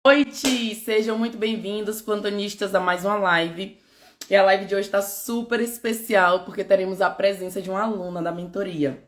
Noite! Sejam muito bem-vindos, plantonistas, a mais uma live. E a live de hoje está super especial porque teremos a presença de uma aluna da mentoria.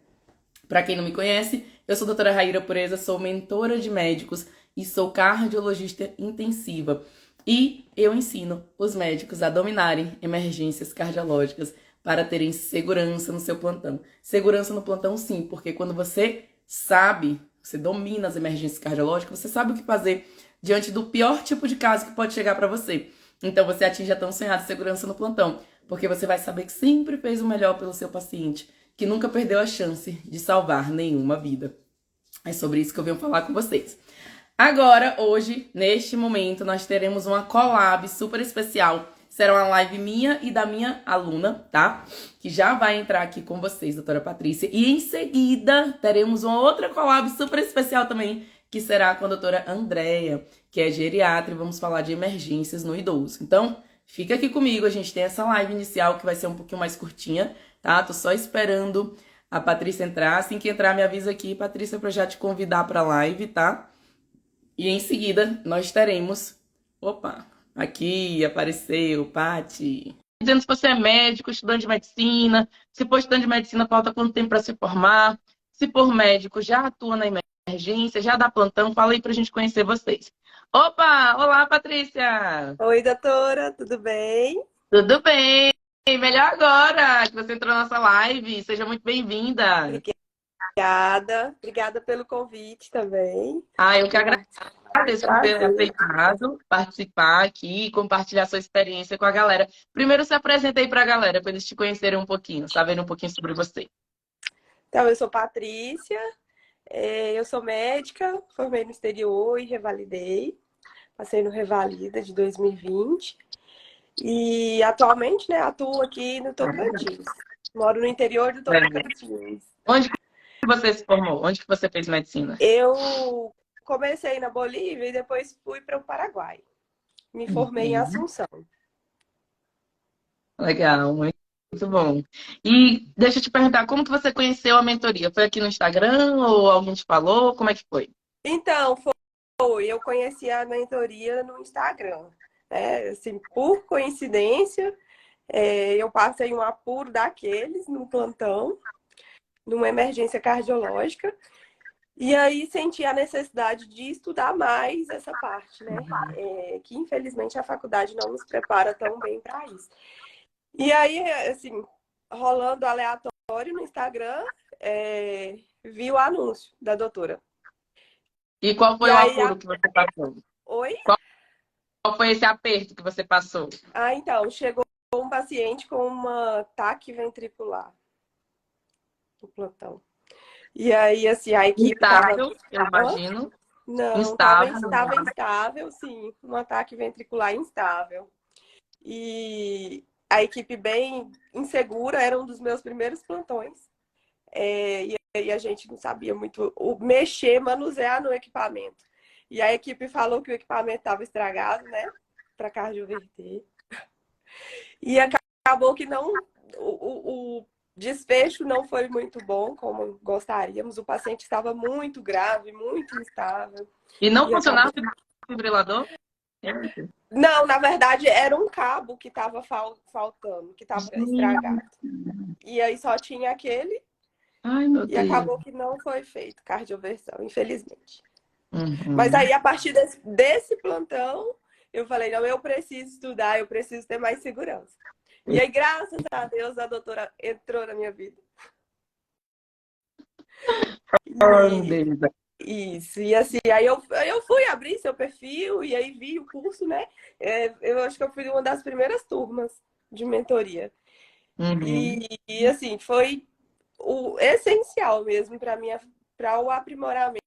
Para quem não me conhece, eu sou a doutora Raíra Pureza, sou mentora de médicos e sou cardiologista intensiva. E eu ensino os médicos a dominarem emergências cardiológicas para terem segurança no seu plantão. Segurança no plantão, sim, porque quando você sabe, você domina as emergências cardiológicas, você sabe o que fazer diante do pior tipo de caso que pode chegar para você. Então você atinge a tão sonhada segurança no plantão, porque você vai saber que sempre fez o melhor pelo seu paciente, que nunca perdeu a chance de salvar nenhuma vida. É sobre isso que eu venho falar com vocês. Agora, hoje, neste momento, nós teremos uma collab super especial. Será uma live minha e da minha aluna, tá? Que já vai entrar aqui com vocês, doutora Patrícia. E em seguida, teremos uma outra collab super especial também, que será com a doutora Andréia, que é geriatra, e vamos falar de emergências no idoso. Então, fica aqui comigo, a gente tem essa live inicial que vai ser um pouquinho mais curtinha, tá? Tô só esperando a Patrícia entrar. Assim que entrar, me avisa aqui, Patrícia, pra já te convidar pra live, tá? E em seguida, nós teremos... Opa, aqui apareceu, Pati. Dizendo se você é médico, estudante de medicina, se for estudante de medicina, falta quanto tempo para se formar, se for médico, já atua na emergência, já dá plantão, fala aí pra gente conhecer vocês. Opa, olá, Patrícia! Oi, doutora, tudo bem? Tudo bem? Melhor agora que você entrou na nossa live. Seja muito bem-vinda. Obrigada pelo convite também. Eu que agradeço. Agradeço por ter Prazer. aceitado participar aqui e compartilhar sua experiência com a galera. Primeiro, se apresenta aí para a galera, para eles te conhecerem um pouquinho, saberem um pouquinho sobre você. Então, eu sou Patrícia, eu sou médica, formei no exterior e revalidei. Passei no Revalida de 2020. E atualmente, né, atuo aqui no Tocantins. Moro no interior do Tocantins. Onde que você se formou? Onde que você fez medicina? Eu comecei na Bolívia e depois fui para o Paraguai. Me formei em Uhum. Assunção. Legal, muito bom. E deixa eu te perguntar, como que você conheceu a mentoria? Foi aqui no Instagram ou alguém te falou? Como é que foi? Então, eu conheci a mentoria no Instagram, né? Assim, por coincidência, eu passei um apuro daqueles no plantão, numa emergência cardiológica, e aí senti a necessidade de estudar mais essa parte, né? Que infelizmente a faculdade não nos prepara tão bem para isso. E aí, assim, rolando aleatório no Instagram, vi o anúncio da doutora. E qual E foi o aí, apuro que você passou? oi? Qual foi esse aperto que você passou? Então, chegou um paciente com uma ataque ventricular no plantão. E aí, assim, a equipe estava... Instável, eu imagino. Não, Instável. estava instável, sim. Um ataque ventricular instável. E a equipe bem insegura, era um dos meus primeiros plantões. E aí a gente não sabia muito mexer, manusear no equipamento. E a equipe falou que o equipamento estava estragado, né? Para cardioverter. E acabou que não, o desfecho não foi muito bom, como gostaríamos. O paciente estava muito grave, muito instável. E não E acabou... funcionava o fibrilador? Não, na verdade, era um cabo que estava faltando, que estava estragado. E aí só tinha aquele, Ai, meu e Deus. acabou que não foi feito cardioversão, infelizmente. Mas Uhum. aí, a partir desse plantão, eu falei, não, eu preciso estudar, eu preciso ter mais segurança. E aí, graças a Deus, a doutora entrou na minha vida. Ai, meu E Deus. isso, e assim, aí eu fui abrir seu perfil e aí vi o curso, né? Eu acho que eu fui uma das primeiras turmas de mentoria. Uhum. E assim, foi o essencial mesmo para o aprimoramento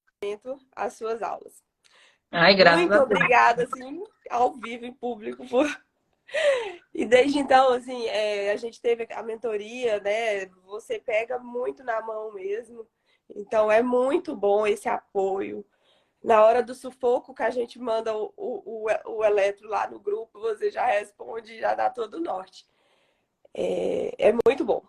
às suas aulas. Ai, graças Muito a Deus. obrigada, assim, ao vivo, em público, E desde então, assim, a gente teve a mentoria, né? Você pega muito na mão mesmo. Então, é muito bom esse apoio. Na hora do sufoco que a gente manda o eletro lá no grupo, você já responde e já dá todo o norte. É muito bom.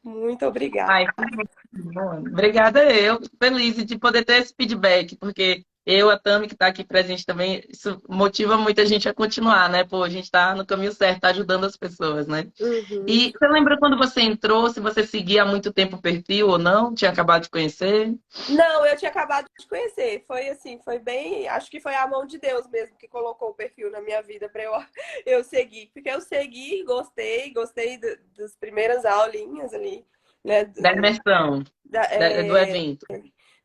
Muito obrigada. Ai, que bom. Obrigada eu. Fico feliz de poder ter esse feedback, porque eu, a Tami, que está aqui presente também, isso motiva muita gente a continuar, né? Pô, a gente está no caminho certo, está ajudando as pessoas, né? Uhum. E você lembra quando você entrou, se você seguia há muito tempo o perfil ou não? Tinha acabado de conhecer? Não, eu tinha acabado de conhecer. Foi assim, foi bem. Acho que foi a mão de Deus mesmo que colocou o perfil na minha vida para eu seguir. Porque eu segui, gostei das primeiras aulinhas ali, né? Da imersão, Da- do é, evento.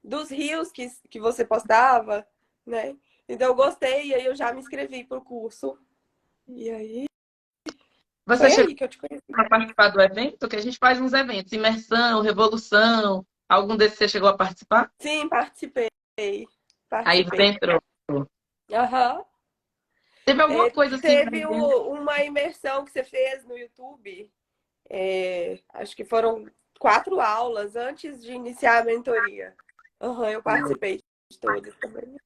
dos rios que você postava, né? Então eu gostei, e aí eu já me inscrevi pro curso. E aí Você foi chegou aí que eu te conheci. a participar do evento? Que a gente faz uns eventos, imersão, revolução. Algum desses você chegou a participar? Sim, participei. Aí você Participei. entrou. Aham. Teve alguma É, coisa assim, teve uma imersão que você fez no YouTube. Acho que foram 4 aulas antes de iniciar a mentoria. Aham, eu participei de todas também.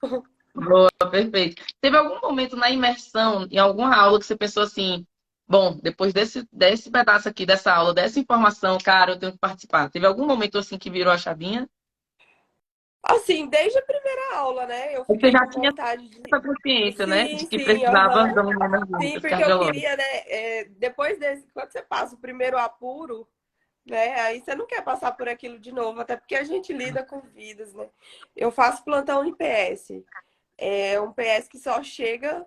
boa, perfeito. Teve algum momento na imersão, em alguma aula, que você pensou assim, bom, depois desse pedaço aqui, dessa aula, dessa informação, cara, eu tenho que participar. Teve algum momento assim que virou a chavinha? Assim, desde a primeira aula, né? Eu Você fiquei já com tinha vontade de. essa consciência, né? De Sim, que sim, precisava aham. dominar as Sim, línguas porque eu cardiológicas. queria, né? Depois desse, quando você passa o primeiro apuro, né? Aí você não quer passar por aquilo de novo, até porque a gente lida com vidas, né? Eu faço plantão em PS. É um PS que só chega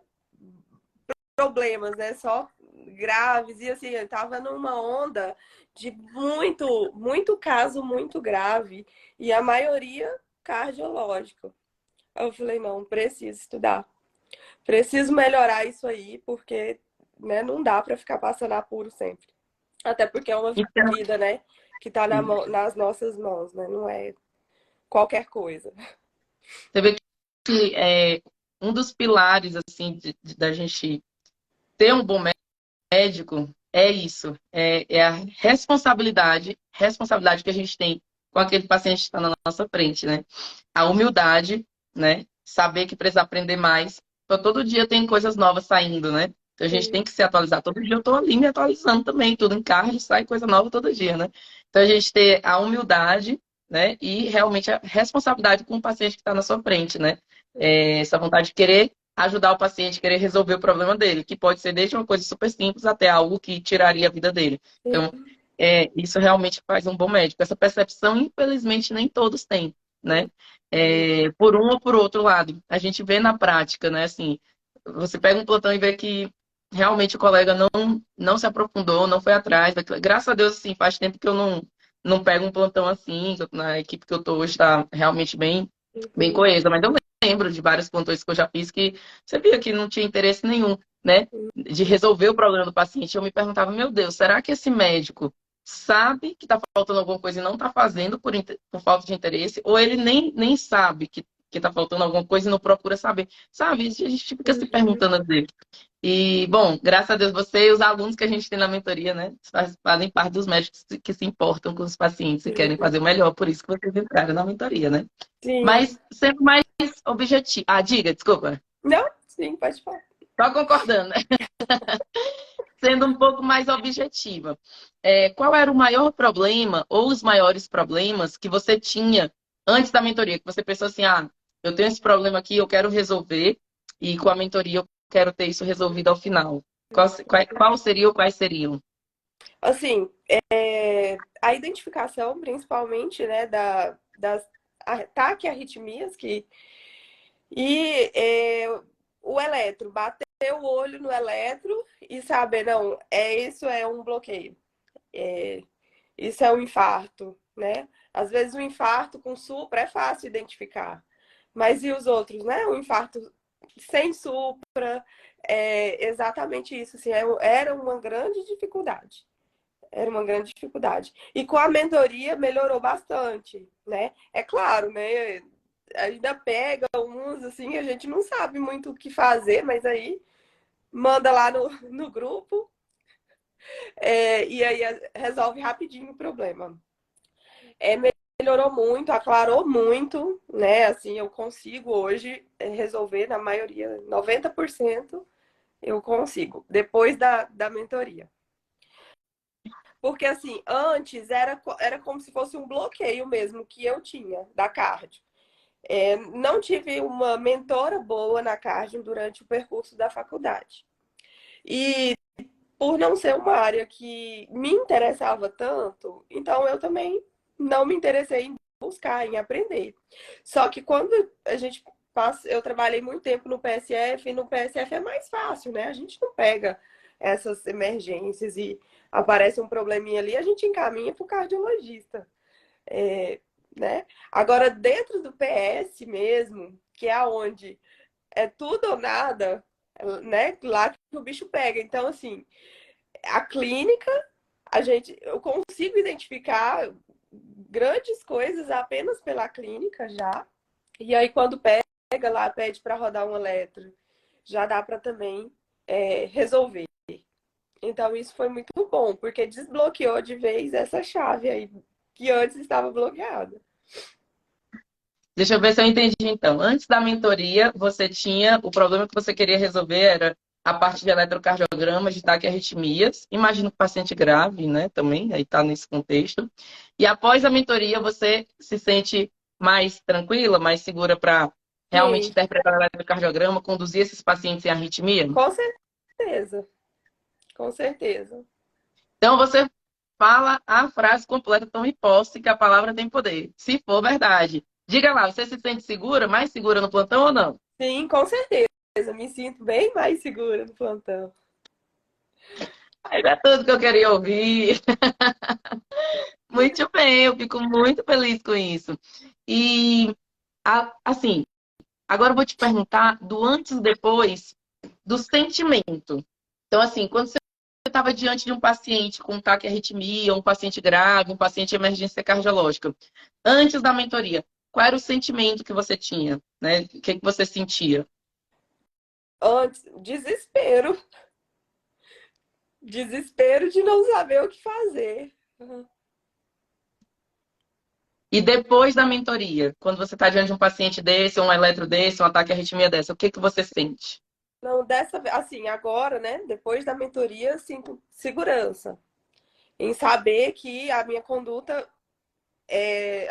problemas, né? Só graves. E assim, eu tava numa onda de muito caso muito grave. E a maioria cardiológico. Aí eu falei, não, preciso estudar. Preciso melhorar isso aí, porque né, não dá para ficar passando apuro sempre. Até porque é uma Então, vida, né, que tá nas nossas mãos, né? Não é qualquer coisa. você vê que um dos pilares assim da gente ter um bom médico é isso, é a responsabilidade que a gente tem com aquele paciente que está na nossa frente, né? A humildade, né? Saber que precisa aprender mais. Então, todo dia tem coisas novas saindo, né? Então, a gente tem Sim. que se atualizar. Todo dia eu estou ali me atualizando também, tudo em carro, sai coisa nova todo dia, né? Então, a gente ter a humildade, né? E realmente a responsabilidade com o paciente que está na sua frente, né? Essa vontade de querer ajudar o paciente, querer resolver o problema dele, que pode ser desde uma coisa super simples até algo que tiraria a vida dele. Então, isso realmente faz um bom médico. Essa percepção, infelizmente, nem todos têm, né? Por um ou por outro lado. A gente vê na prática, né? Assim, você pega um plantão e vê que realmente o colega não se aprofundou, não foi atrás daquilo. Graças a Deus, assim, faz tempo que eu não pego um plantão assim, na equipe que eu tô hoje está realmente bem Uhum. coesa, mas eu lembro de vários plantões que eu já fiz que você via que não tinha interesse nenhum, né? De resolver o problema do paciente. Eu me perguntava, meu Deus, será que esse médico sabe que está faltando alguma coisa e não está fazendo por falta de interesse? Ou ele nem sabe que está faltando alguma coisa e não procura saber? Sabe? A gente fica se Uhum. perguntando às vezes. E, bom, graças a Deus, você e os alunos que a gente tem na mentoria, né? Fazem parte dos médicos que se importam com os pacientes e querem fazer o melhor, por isso que vocês entraram na mentoria, né? Sim. Mas sempre mais objetivo. Ah, diga, desculpa. Não? Sim, pode falar. Só concordando, né? Sendo um pouco mais objetiva. Qual era o maior problema ou os maiores problemas que você tinha antes da mentoria? Que você pensou assim, ah, eu tenho esse problema aqui, eu quero resolver, e com a mentoria eu quero ter isso resolvido ao final. Qual seria ou quais seriam? Assim, a identificação, principalmente, né, das ataque arritmias, e o eletro, bater o olho no eletro e saber, não, isso é um bloqueio, é, isso é um infarto, né? Às vezes o infarto com supra é fácil identificar, mas e os outros, né? O infarto sem supra, é exatamente isso, assim, era uma grande dificuldade. Era uma grande dificuldade. E com a mentoria melhorou bastante, né? É claro, né? Ainda pega uns, assim, a gente não sabe muito o que fazer, mas aí manda lá no grupo, e aí resolve rapidinho o problema. É, melhorou muito, aclarou muito, né? Assim, eu consigo hoje resolver na maioria, 90% eu consigo, depois da mentoria. Porque, assim, antes era como se fosse um bloqueio mesmo que eu tinha da cardio. Não tive uma mentora boa na cardio durante o percurso da faculdade. E por não ser uma área que me interessava tanto, então eu também não me interessei em buscar, em aprender. Só que quando a gente passa, eu trabalhei muito tempo no PSF, e no PSF é mais fácil, né? A gente não pega essas emergências e aparece um probleminha ali, a gente encaminha para o cardiologista. É, né? Agora, dentro do PS mesmo, que é onde é tudo ou nada, né? Lá que o bicho pega. Então, assim, a clínica, eu consigo identificar grandes coisas apenas pela clínica já. E aí, quando pega lá, pede para rodar um eletro, já dá para também resolver. Então, isso foi muito bom, porque desbloqueou de vez essa chave aí, que antes estava bloqueada. Deixa eu ver se eu entendi então. Antes da mentoria, você tinha o problema que você queria resolver era a parte de eletrocardiograma, de taquiarritmias. Imagino que paciente grave, né? Também, aí tá nesse contexto. E após a mentoria, você se sente mais tranquila, mais segura para realmente Sim, interpretar o eletrocardiograma, conduzir esses pacientes em arritmia? com certeza, com certeza. Então você fala a frase completa, tome posse, que a palavra tem poder. Se for verdade. Diga lá, você se sente segura, mais segura no plantão ou não? Sim, com certeza. Me sinto bem mais segura no plantão. Era tudo que eu queria ouvir. Muito bem, eu fico muito feliz com isso. E, assim, agora eu vou te perguntar do antes e depois do sentimento. Então, assim, quando você estava diante de um paciente com taquiarritmia, um paciente grave, um paciente de emergência cardiológica, antes da mentoria, qual era o sentimento que você tinha, né? O que você sentia? Antes, desespero. Desespero de não saber o que fazer. E depois da mentoria, quando você está diante de um paciente desse, um eletro desse, um ataque à arritmia dessa, o que você sente? Não, dessa vez, assim, agora, né? Depois da mentoria, sinto segurança em saber que a minha conduta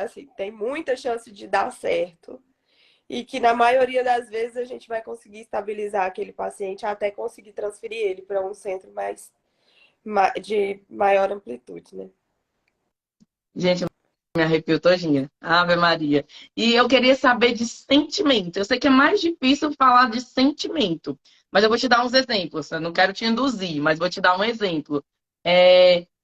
assim, tem muita chance de dar certo e que na maioria das vezes a gente vai conseguir estabilizar aquele paciente até conseguir transferir ele para um centro de maior amplitude, né? Gente, me arrepio todinha. Ave Maria. E eu queria saber de sentimento. Eu sei que é mais difícil falar de sentimento, mas eu vou te dar uns exemplos. Eu não quero te induzir, mas vou te dar um exemplo.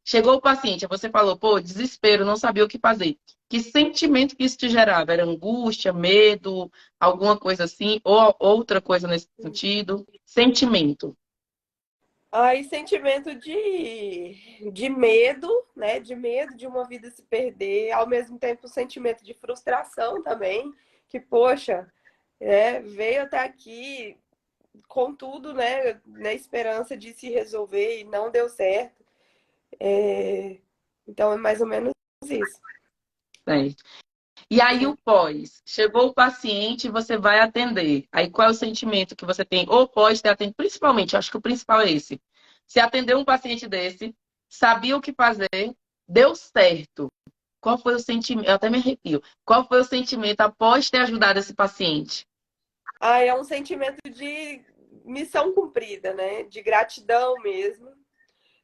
Chegou o paciente, você falou, pô, desespero, não sabia o que fazer. Que sentimento que isso te gerava? Era angústia, medo, alguma coisa assim, ou outra coisa nesse sentido? Sentimento. Aí, sentimento de medo, né? De medo de uma vida se perder, ao mesmo tempo, sentimento de frustração também, que, poxa, veio até aqui com tudo, né? Na esperança de se resolver e não deu certo. Então, é mais ou menos isso. Né? E aí o pós, chegou o paciente, você vai atender. Aí qual é o sentimento que você tem? Ou pós ter atendido, principalmente, acho que o principal é esse. Se atendeu um paciente desse, sabia o que fazer, deu certo. Qual foi o sentimento? Eu até me arrepio. Qual foi o sentimento após ter ajudado esse paciente? Ah, é um sentimento de missão cumprida, né? De gratidão mesmo,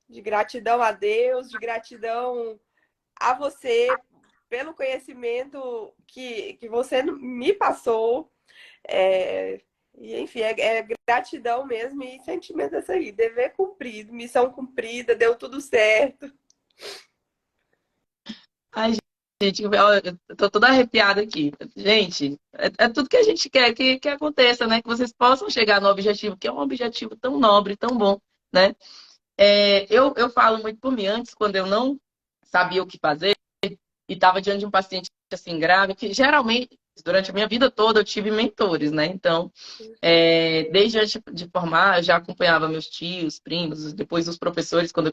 de gratidão a Deus, de gratidão a você pelo conhecimento que você me passou. É, e, enfim, é gratidão mesmo e sentimento dessa aí. Dever cumprido, missão cumprida, deu tudo certo. Ai, gente, eu tô toda arrepiada aqui. Gente, é tudo que a gente quer que aconteça, né? Que vocês possam chegar no objetivo, que é um objetivo tão nobre, tão bom, né? Eu falo muito por mim antes, quando eu não sabia o que fazer e estava diante de um paciente assim grave, que geralmente, durante a minha vida toda, eu tive mentores, né? Então, desde antes de formar, eu já acompanhava meus tios, primos, depois os professores, quando eu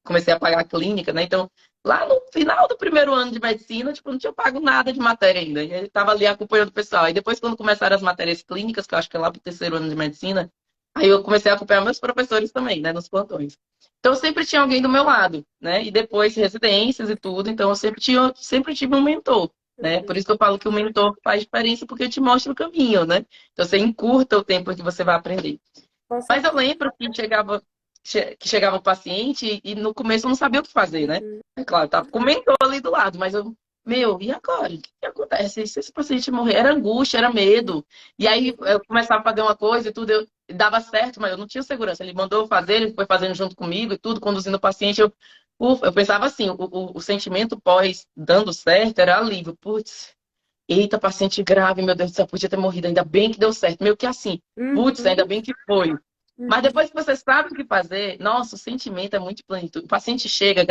comecei a pagar a clínica, né? Então, lá no final do primeiro ano de medicina, tipo, não tinha pago nada de matéria ainda. E ele estava ali acompanhando o pessoal. E depois, quando começaram as matérias clínicas, que eu acho que é lá pro terceiro ano de medicina, aí eu comecei a acompanhar meus professores também, né? Nos plantões. Então, sempre tinha alguém do meu lado, né? E depois residências e tudo. Então, eu sempre tive um mentor. né? Uhum. Por isso que eu falo que o mentor faz diferença, porque te mostra o caminho, né? Então você encurta o tempo que você vai aprender. Com Mas eu certeza. lembro que chegava um paciente e no começo eu não sabia o que fazer, né? Uhum. É claro, tava com o mentor ali do lado, mas eu, meu, e agora? O que que acontece? E se esse paciente morrer? Era angústia, era medo. E aí Uhum. eu começava a fazer uma coisa e tudo, eu dava certo, mas eu não tinha segurança. Ele mandou eu fazer, ele foi fazendo junto comigo e tudo, conduzindo o paciente. Ufa, eu pensava assim, o sentimento pós dando certo era alívio. Putz, eita, paciente grave, meu Deus do céu, podia ter morrido, ainda bem que deu certo. Meio que assim, putz, ainda Uhum. bem que foi. Mas Uhum. depois que você sabe o que fazer, nossa, o sentimento é muito plenitude. O paciente chega,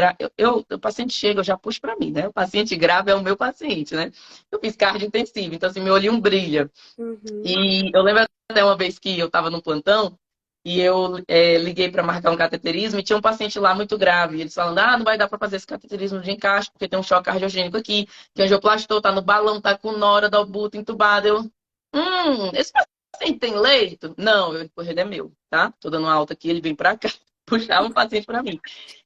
o paciente chega, eu já puxo para mim, né? O paciente grave é o meu paciente, né? Eu fiz cardio intensivo, então assim, meu olhinho brilha. Uhum. E eu lembro até uma vez que eu estava no plantão e eu liguei para marcar um cateterismo e tinha um paciente lá muito grave. Eles falando, não vai dar para fazer esse cateterismo de encaixe porque tem um choque cardiogênico aqui, que angioplastou, tá no balão, tá com nora da albuto entubado. Esse paciente tem leito? Não, o ele é meu, tá? Tô dando uma alta aqui, ele vem para cá, puxar um paciente para mim.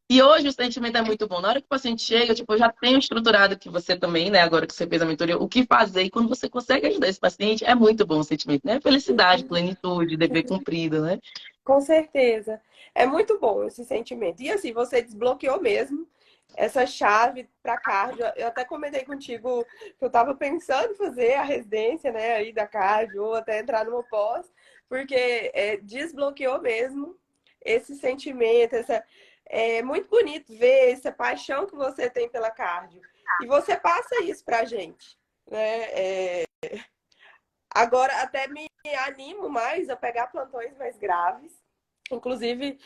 E hoje o sentimento é muito bom. Na hora que o paciente chega, tipo, eu já tenho estruturado que você também, né? Agora que você fez a mentoria, o que fazer. E quando você consegue ajudar esse paciente, é muito bom o sentimento, né? Felicidade, plenitude, dever cumprido, né? Com certeza. É muito bom esse sentimento. E assim, você desbloqueou mesmo essa chave para cardio. Eu até comentei contigo que eu estava pensando em fazer a residência, né, aí da cardio, ou até entrar numa pós, porque desbloqueou mesmo esse sentimento, é muito bonito ver essa paixão que você tem pela cardio. E você passa isso pra gente, né? Agora até me animo mais a pegar plantões mais graves. Inclusive,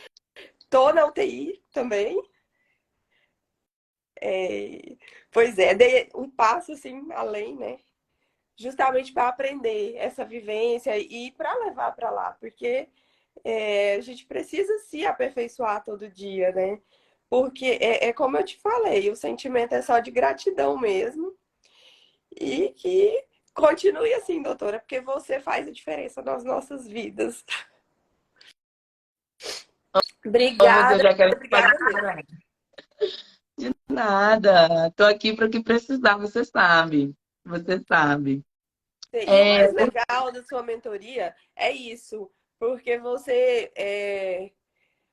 tô na UTI também. É, pois é, dei um passo assim além, né? Justamente para aprender essa vivência e para levar para lá, porque a gente precisa se aperfeiçoar todo dia, né? Porque é como eu te falei, o sentimento é só de gratidão mesmo e que continue assim, doutora, porque você faz a diferença nas nossas vidas. Vamos, eu Obrigada, já quero te obrigada mesmo. pagar. De nada. Tô aqui para o que precisar, você sabe. Você sabe. E o É, mais legal da sua mentoria é isso, porque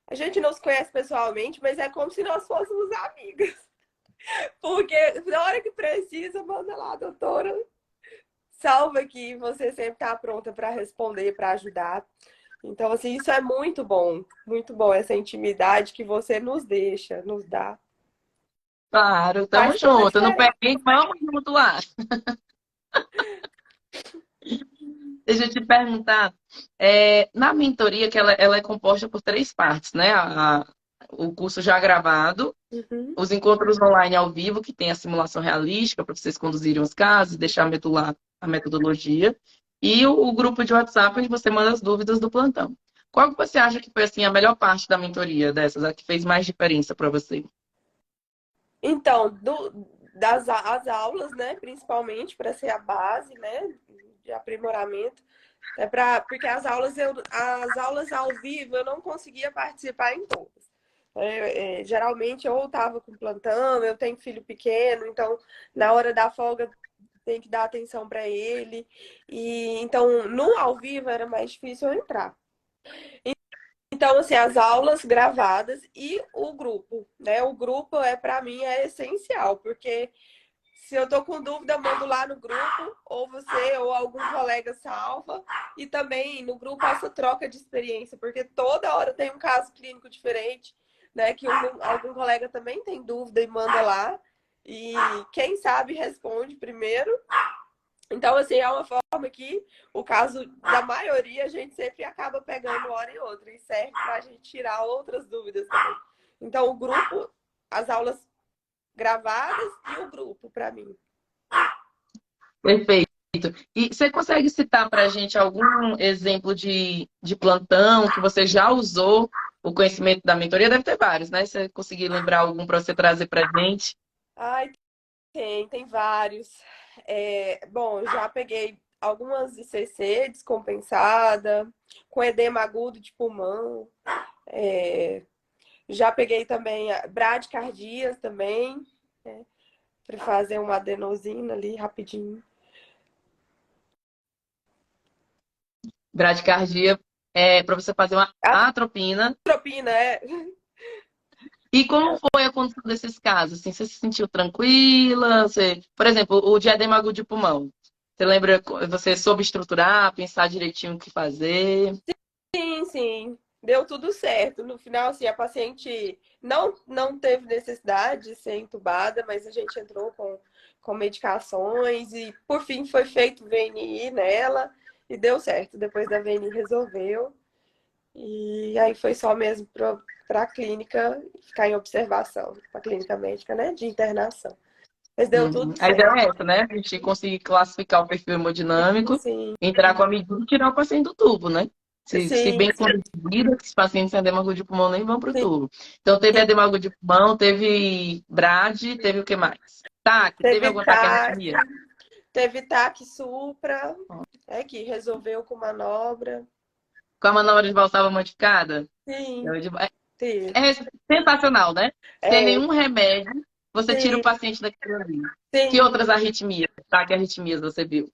a gente não se conhece pessoalmente, mas é como se nós fôssemos amigas. Porque na hora que precisa, manda lá, doutora, salva aqui, você sempre está pronta para responder, para ajudar. Então, assim, isso é muito bom, essa intimidade que você nos deixa, nos dá. claro, tamo Faz toda a junto. Eu não diferença. peguei, vamos junto lá. Deixa eu te perguntar, na mentoria, que ela é composta por três partes, né? O curso já gravado, Uhum. os encontros online ao vivo, que tem a simulação realística para vocês conduzirem os casos e deixar a metodologia, e o grupo de WhatsApp onde você manda as dúvidas do plantão. Qual que você acha que foi assim a melhor parte da mentoria dessas, a que fez mais diferença para você? Então, as aulas, né, principalmente para ser a base, né, de aprimoramento, porque as aulas ao vivo eu não conseguia participar em todas. Geralmente eu estava com plantão, eu tenho filho pequeno, então na hora da folga tem que dar atenção para ele. E então no ao vivo era mais difícil eu entrar. Então, assim, as aulas gravadas e o grupo, né? O grupo para mim é essencial, porque se eu tô com dúvida, eu mando lá no grupo, ou você ou algum colega salva, e também no grupo essa troca de experiência, porque toda hora tem um caso clínico diferente, né? Que algum colega também tem dúvida e manda lá, e quem sabe responde primeiro. Então, assim, é uma forma que o caso da maioria a gente sempre acaba pegando hora e outra, e serve para a gente tirar outras dúvidas também. Então, o grupo, as aulas gravadas e o grupo, para mim. Perfeito. E você consegue citar para a gente algum exemplo de plantão que você já usou o conhecimento da mentoria? Deve ter vários, né? Se você conseguir lembrar algum para você trazer para a gente. Ai, tem vários. Bom, já peguei algumas ICC descompensada, com edema agudo de pulmão. Já peguei também bradicardias também. Né? para fazer uma adenosina ali rapidinho. Bradicardia é para você fazer uma atropina. Atropina, é. E como foi a condução desses casos? Assim, você se sentiu tranquila? Você, por exemplo, o de edema agudo de pulmão. Você lembra, você soube estruturar, pensar direitinho o que fazer? Sim, sim. Deu tudo certo. No final, assim, a paciente não teve necessidade de ser entubada, mas a gente entrou com medicações e, por fim, foi feito VNI nela e deu certo. Depois da VNI resolveu. E aí foi só mesmo para a clínica ficar em observação, para a clínica médica, né, de internação. Mas deu tudo A ideia certo. é essa, né? A gente conseguir classificar o perfil hemodinâmico, Sim, entrar com a medida e tirar o paciente do tubo, né? Se sim, bem conduzido, esses pacientes sem edema agudo de pulmão nem vão para o sim. tubo. Então, teve edema agudo de pulmão, teve BRAD, teve o que mais? TAC, teve Teve algum ataque à TAC, arritmia? teve TAC supra, que resolveu com manobra. Com a manobra de valsalva modificada? Sim, É, teve. é sensacional, né? Sem É, nenhum remédio, você tira o sim, paciente daquilo ali. Que sim. outras arritmias, ataque à arritmias você viu?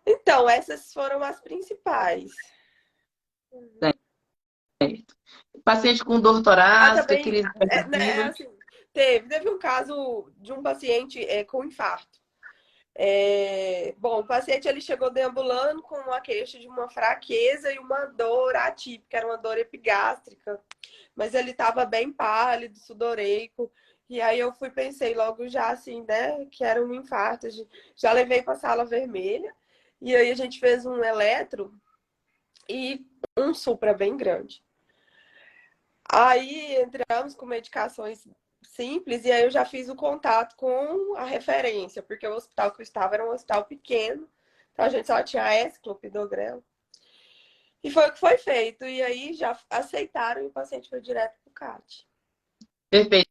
Então, essas foram as principais. Paciente com dor Ah, torácica, também, crise né, hipertensiva. assim, teve um caso de um paciente com infarto. Bom, o paciente ele chegou deambulando com uma queixa de uma fraqueza e uma dor atípica, era uma dor epigástrica, mas ele estava bem pálido, sudoreico. E aí eu pensei logo já assim, né, que era um infarto. Já levei para a sala vermelha e aí a gente fez um eletro e um supra bem grande. Aí entramos com medicações simples e aí eu já fiz o contato com a referência, porque o hospital que eu estava era um hospital pequeno, então a gente só tinha esse clopidogrel. E foi o que foi feito. E aí já aceitaram e o paciente foi direto para o CAT. Perfeito.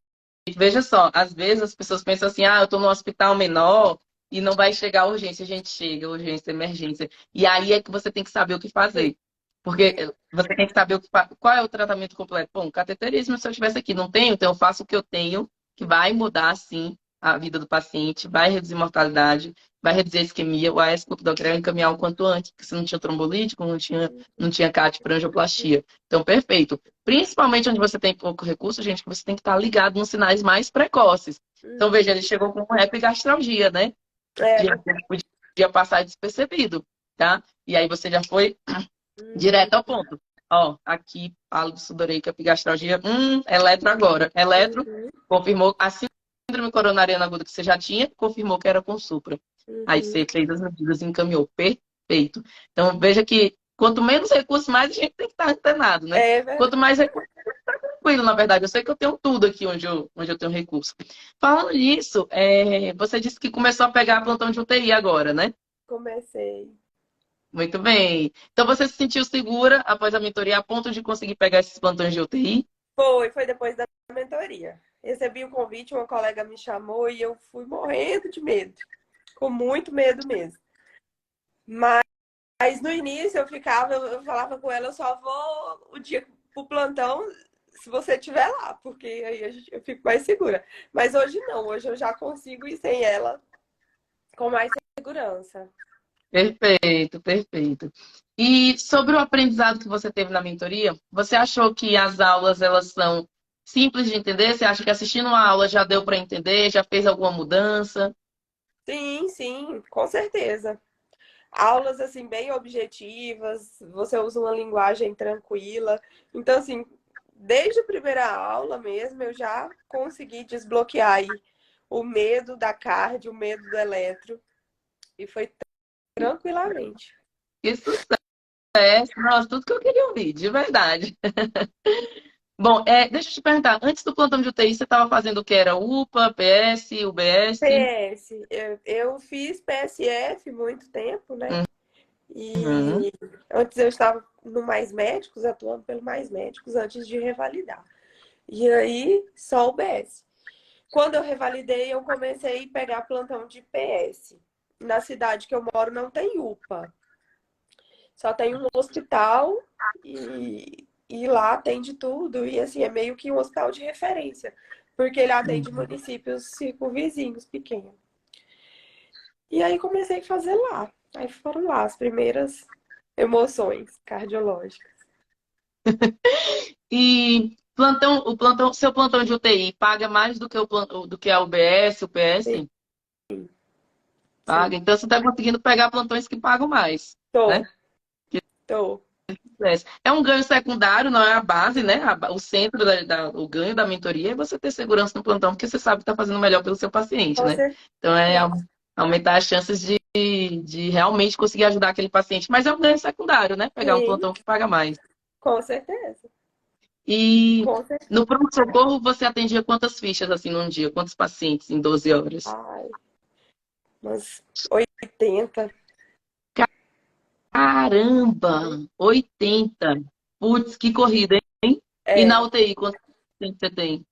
Veja só, às vezes as pessoas pensam assim, eu estou num hospital menor e não vai chegar a urgência. A gente chega, urgência, emergência. E aí é que você tem que saber o que Sim. fazer. Porque você tem que saber qual é o tratamento completo. Bom, cateterismo, se eu estivesse aqui, não tenho, então eu faço o que eu tenho, que vai mudar, sim, a vida do paciente, vai reduzir mortalidade, vai reduzir a isquemia, o AS clopidogrel encaminhar o quanto antes, porque se não tinha trombolítico, não tinha CAT para angioplastia. Então, perfeito. Principalmente onde você tem pouco recurso, gente, que você tem que estar ligado nos sinais mais precoces. Então, veja, ele chegou com epigastralgia, né? É, De repente, podia passar despercebido, tá? E aí você já foi direto ao ponto. Ó, aqui, falo sudoreica, epigastralgia, eletro agora. Eletro, confirmou a síndrome coronariana aguda que você já tinha, confirmou que era com supra. Aí você fez as medidas e encaminhou. Perfeito. Então, veja que quanto menos recursos, mais a gente tem que estar antenado, né? é verdade. Quanto mais recursos, tá tranquilo, na verdade. Eu sei que eu tenho tudo aqui onde eu tenho recurso. Falando nisso, você disse que começou a pegar plantão de UTI agora, né? Comecei. Muito bem. Então você se sentiu segura após a mentoria a ponto de conseguir pegar esses plantões de UTI? Foi depois da mentoria. Recebi um convite, uma colega me chamou e eu fui morrendo de medo. Com muito medo mesmo. Mas no início eu falava com ela, eu só vou o dia pro plantão se você estiver lá, porque aí eu fico mais segura. Mas hoje não, hoje eu já consigo ir sem ela com mais segurança. Perfeito, perfeito. E sobre o aprendizado que você teve na mentoria, você achou que as aulas elas são simples de entender? Você acha que assistindo uma aula já deu para entender? Já fez alguma mudança? Sim, sim, com certeza. Aulas assim bem objetivas, você usa uma linguagem tranquila. Então assim, desde a primeira aula mesmo eu já consegui desbloquear aí o medo da cardio, o medo do eletro e foi tranquilamente. Que sucesso! Nossa, tudo que eu queria ouvir, de verdade. Bom, deixa eu te perguntar, antes do plantão de UTI, você estava fazendo o que? Era UPA, PS, UBS? PS, eu fiz PSF muito tempo, né? Uhum. E antes eu estava no Mais Médicos, atuando pelo Mais Médicos antes de revalidar. E aí, só o BS. Quando eu revalidei, eu comecei a pegar plantão de PS. Na cidade que eu moro não tem UPA. Só tem um hospital e lá tem de tudo. E assim, é meio que um hospital de referência. porque ele atende municípios circunvizinhos pequenos. E aí comecei a fazer lá. Aí foram lá as primeiras emoções cardiológicas. E seu plantão de UTI paga mais do que do que a UBS, o Sim, PS? sim. Paga. Então você está conseguindo pegar plantões que pagam mais, Tô, né? tô. É um ganho secundário, não é a base, né? O centro o ganho da mentoria é você ter segurança no plantão, porque você sabe que está fazendo o melhor pelo seu paciente, Com né? certeza. Então é aumentar as chances de realmente conseguir ajudar aquele paciente. Mas é um ganho secundário, né? Pegar um Sim, plantão que paga mais. com certeza. E Com certeza. no pronto-socorro você atendia quantas fichas assim num dia? Quantos pacientes em 12 horas? Ai, umas 80. Caramba! 80. Putz, que corrida, hein? E na É. UTI, quantos pacientes você tem?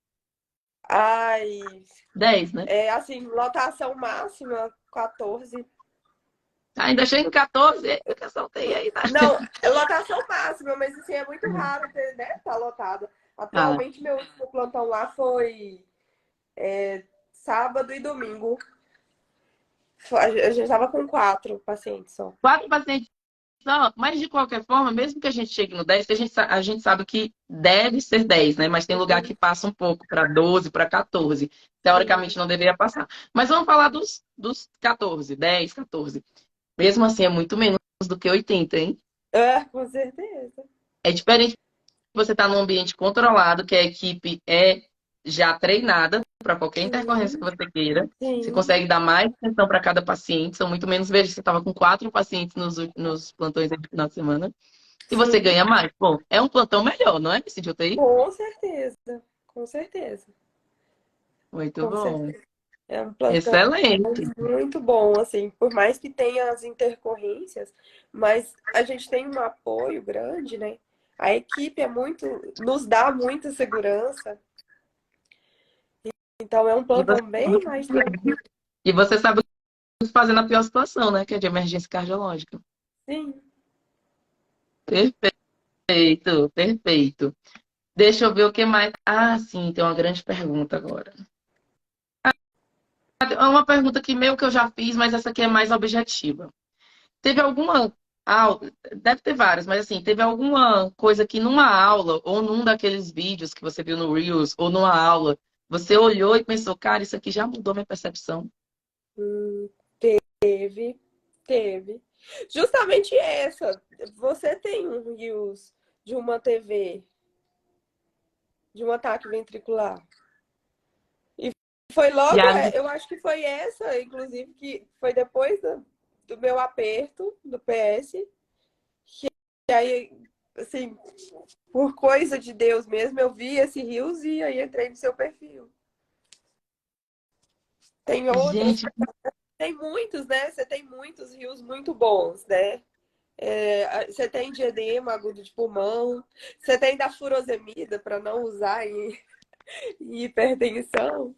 Ai, 10, né? é assim, lotação máxima, 14. Ainda chega em 14, eu que saltei aí, tá? Não, é lotação máxima, mas assim, é muito raro ter, né? Tá lotado. Ah, Atualmente, meu último plantão lá foi sábado e domingo. A gente tava com 4 pacientes só. 4 pacientes só, mas de qualquer forma, mesmo que a gente chegue no 10, a gente sabe que deve ser 10, né? Mas tem lugar que passa um pouco para 12, para 14. Sim. Teoricamente não deveria passar. Mas vamos falar dos 14, 10, 14. Mesmo assim, é muito menos do que 80, hein? É, com certeza. É diferente você estar num ambiente controlado, que a equipe é já treinada para qualquer intercorrência que Sim, você queira. Você sim, consegue dar mais atenção para cada paciente. São muito menos vezes. Você estava com 4 pacientes nos plantões de final de semana. E você sim, ganha mais. Bom, é um plantão melhor, não é, esse de UTI? com certeza. Com certeza. Muito Com bom. certeza. É um plantão Excelente. muito bom, assim, por mais que tenha as intercorrências, mas a gente tem um apoio grande, né? A equipe nos dá muita segurança, então é um E você, plantão bem mais tranquilo. e você sabe o que fazer na pior situação, né? Que é de emergência cardiológica. Sim. Perfeito, perfeito. Deixa eu ver o que mais. Ah, sim, tem uma grande pergunta agora. É uma pergunta que meio que eu já fiz, mas essa aqui é mais objetiva. Teve alguma aula, deve ter várias, mas assim, teve alguma coisa que numa aula, ou num daqueles vídeos que você viu no Reels, ou numa aula, você olhou e pensou, cara, isso aqui já mudou minha percepção. Hum, teve, teve. Justamente essa. Você tem um use de uma TV, de um ataque ventricular. E foi E logo, aí, eu acho que foi essa, inclusive, que foi depois do meu aperto do PS. E aí, assim, por coisa de Deus mesmo, eu vi esse Rios e aí entrei no seu perfil. Tem outras, gente, tem muitos, né? Você tem muitos rios muito bons, né? Você tem de edema agudo de pulmão, você tem da furosemida para não usar em hipertensão.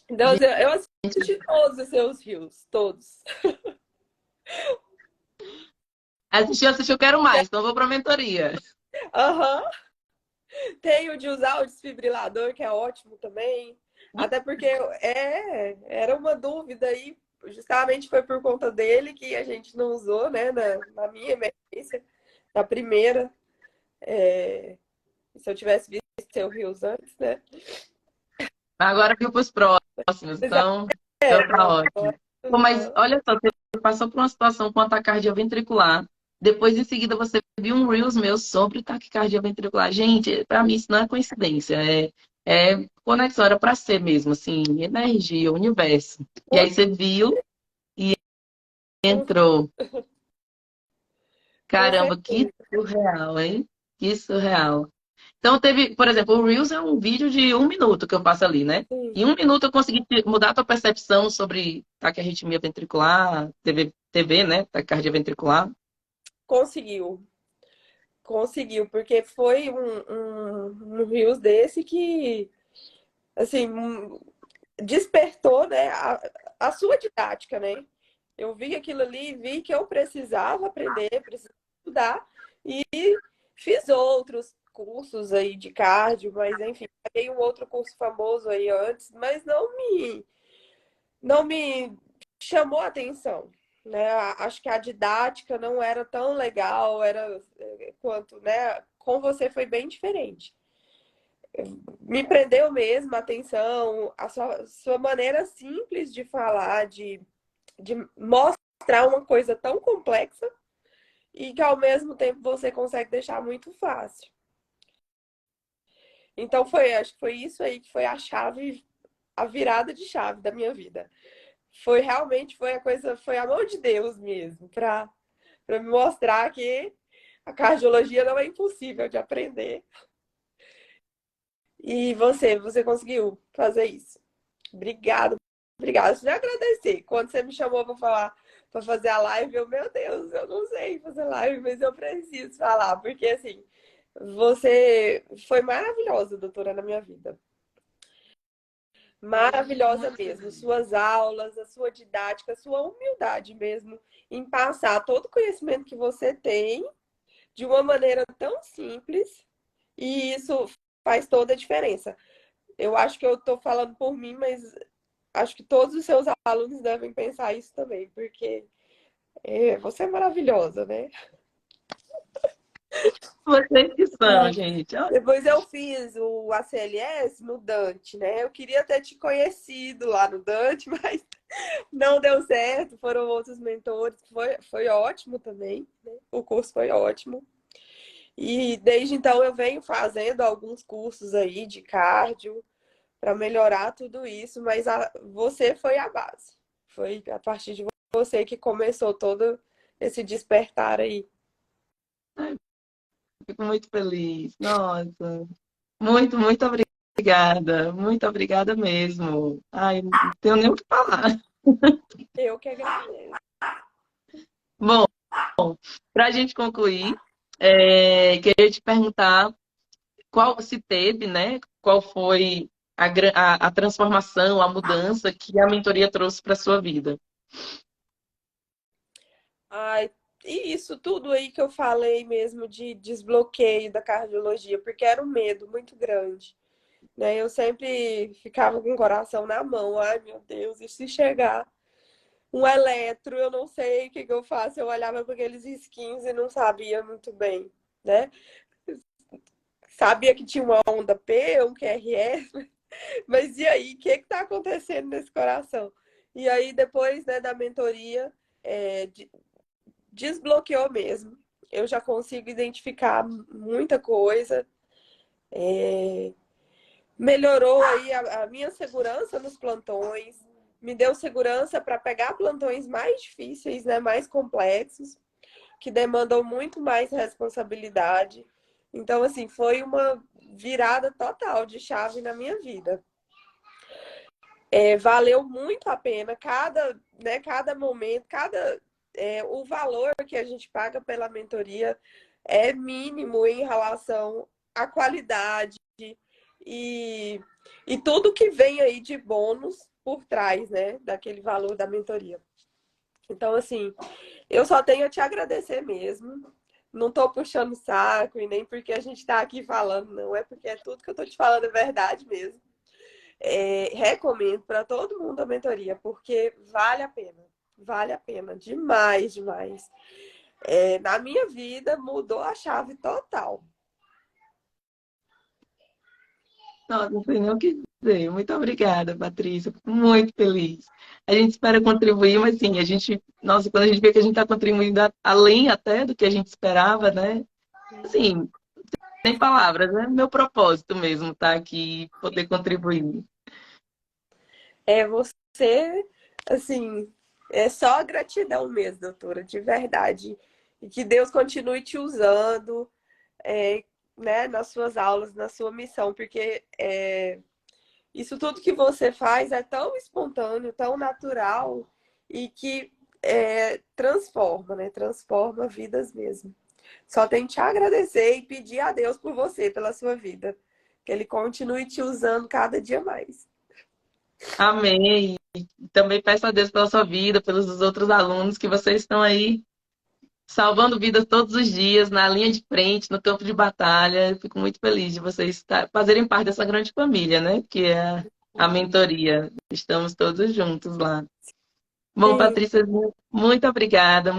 Então, assim, eu assisti todos os seus rios, todos. assistiu, quero mais, então vou pra mentoria. Aham. Tem o de usar o desfibrilador, que é ótimo também. Até porque era uma dúvida aí, justamente foi por conta dele que a gente não usou, né, na minha emergência, na primeira. Se eu tivesse visto seu Rios antes, né? Agora viu pros próximos, então tá ótimo. Pô, mas Aham. olha só, você passou por uma situação com taquicardia ventricular. Depois, em seguida, você viu um Reels meu sobre taquicardia ventricular. Gente, pra mim isso não é coincidência. É conexão, era pra ser mesmo, assim, energia, universo. E aí você viu e Com, entrou. com Caramba, que certeza. surreal, hein? Que surreal. Então teve, por exemplo, o Reels é um vídeo de 1 minuto que eu faço ali, né? Sim. Em 1 minuto eu consegui mudar a tua percepção sobre taquiarritmia ventricular, TV, né? Taquicardia ventricular. Conseguiu. Conseguiu, porque foi um Rios desse que, assim, despertou, né, a sua didática, né? Eu vi aquilo ali, vi que eu precisava aprender, precisava estudar e fiz outros. cursos aí de cardio, mas enfim, peguei um outro curso famoso aí antes, mas não me chamou a atenção, né? Acho que a didática não era tão legal, era quanto, né? Com você foi bem diferente. Me prendeu mesmo a atenção, a sua maneira simples de falar, de mostrar uma coisa tão complexa e que ao mesmo tempo você consegue deixar muito fácil. Então acho que foi isso aí que foi a chave, a virada de chave da minha vida. Foi a coisa, foi a mão de Deus mesmo, para me mostrar que a cardiologia não é impossível de aprender. E você conseguiu fazer isso. Obrigada, obrigada. Deixa eu agradecer. Quando você me chamou para falar, para fazer a live, meu Deus, eu não sei fazer live, mas eu preciso falar, porque assim, você foi maravilhosa, doutora, na minha vida. Maravilhosa mesmo. Suas aulas, a sua didática, a sua humildade mesmo em passar todo o conhecimento que você tem de uma maneira tão simples, e isso faz toda a diferença. Eu acho que eu estou falando por mim, mas acho que todos os seus alunos devem pensar isso também, porque você é maravilhosa, né? Vocês que são, gente. Depois eu fiz o ACLS no Dante, né? Eu queria ter te conhecido lá no Dante, mas não deu certo. Foram outros mentores. Foi ótimo também, né? O curso foi ótimo. E desde então eu venho fazendo alguns cursos aí de cardio para melhorar tudo isso, mas você foi a base. Foi a partir de você que começou todo esse despertar aí. Fico muito feliz. Nossa, muito, muito obrigada. Muito obrigada mesmo. Ai, não tenho nem o que falar. Eu que agradeço. Bom, para a gente concluir, queria te perguntar qual se teve, né? Qual foi a transformação, a mudança que a mentoria trouxe para a sua vida? Ai, e isso tudo aí que eu falei mesmo de desbloqueio da cardiologia, porque era um medo muito grande, né? Eu sempre ficava com o coração na mão. Ai, meu Deus, e se chegar um eletro, eu não sei o que eu faço. Eu olhava para aqueles skins e não sabia muito bem, né? Sabia que tinha uma onda P, um QRS, mas e aí, o que está acontecendo nesse coração? E aí, depois, né, da mentoria, desbloqueou mesmo. Eu já consigo identificar muita coisa. Melhorou aí a minha segurança nos plantões, me deu segurança para pegar plantões mais difíceis, né, mais complexos, que demandam muito mais responsabilidade. Então, assim, foi uma virada total de chave na minha vida. Valeu muito a pena cada momento, o valor que a gente paga pela mentoria é mínimo em relação à qualidade e, e tudo que vem aí de bônus por trás, né, daquele valor da mentoria. Então, assim, eu só tenho a te agradecer mesmo. Não tô puxando saco e nem porque a gente tá aqui falando, não. É porque tudo que eu tô te falando é verdade mesmo. Recomendo para todo mundo a mentoria, porque vale a pena. Vale a pena. Demais, demais. Na minha vida, mudou a chave total. Nossa, não sei nem o que dizer. Muito obrigada, Patrícia. Fico muito feliz. A gente espera contribuir, mas sim, nossa, quando a gente vê que a gente está contribuindo além até do que a gente esperava, né? Assim, sem palavras, né? Meu propósito mesmo tá aqui, poder contribuir. Você, assim, é só gratidão mesmo, doutora, de verdade. E que Deus continue te usando, né, nas suas aulas, na sua missão, porque isso tudo que você faz é tão espontâneo, tão natural e que transforma, né? Transforma vidas mesmo. Só tenho que te agradecer e pedir a Deus por você, pela sua vida. Que Ele continue te usando cada dia mais. Amém. Também peço a Deus pela sua vida, pelos outros alunos que vocês estão aí salvando vidas todos os dias, na linha de frente, no campo de batalha. Eu fico muito feliz de vocês fazerem parte dessa grande família, né? Que é a mentoria. Estamos todos juntos lá. Bom, Sim, Patrícia, muito obrigada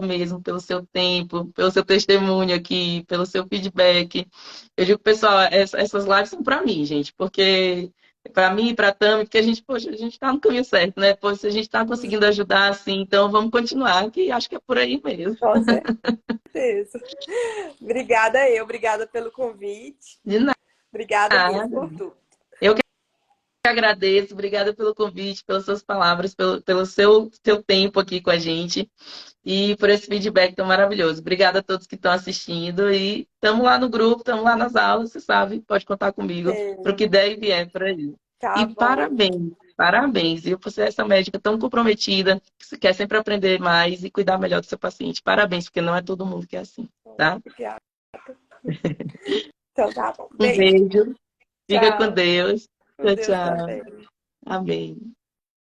mesmo pelo seu tempo, pelo seu testemunho aqui, pelo seu feedback. Eu digo, pessoal, essas lives são para mim, gente, porque para mim e para a Tami, porque a gente, poxa, a gente está no caminho certo, né? Poxa, se a gente está conseguindo ajudar assim, então vamos continuar, que acho que é por aí mesmo. com certeza. Obrigada pelo convite. De Obrigada mesmo nada. por tudo. Eu que agradeço, obrigada pelo convite, pelas suas palavras, pelo seu tempo aqui com a gente. E por esse feedback tão maravilhoso. Obrigada a todos que estão assistindo. E estamos lá no grupo, estamos lá nas aulas, você sabe, pode contar comigo É, para o que der e vier por aí. tá E bom. parabéns, parabéns. E você é essa médica tão comprometida, que quer sempre aprender mais e cuidar melhor do seu paciente. Parabéns, porque não é todo mundo que é assim, tá? Obrigada. Então tá bom. Um Beijo. beijo, fica com Tchau. Deus. Com Tchau, Deus tchau. também. Amém.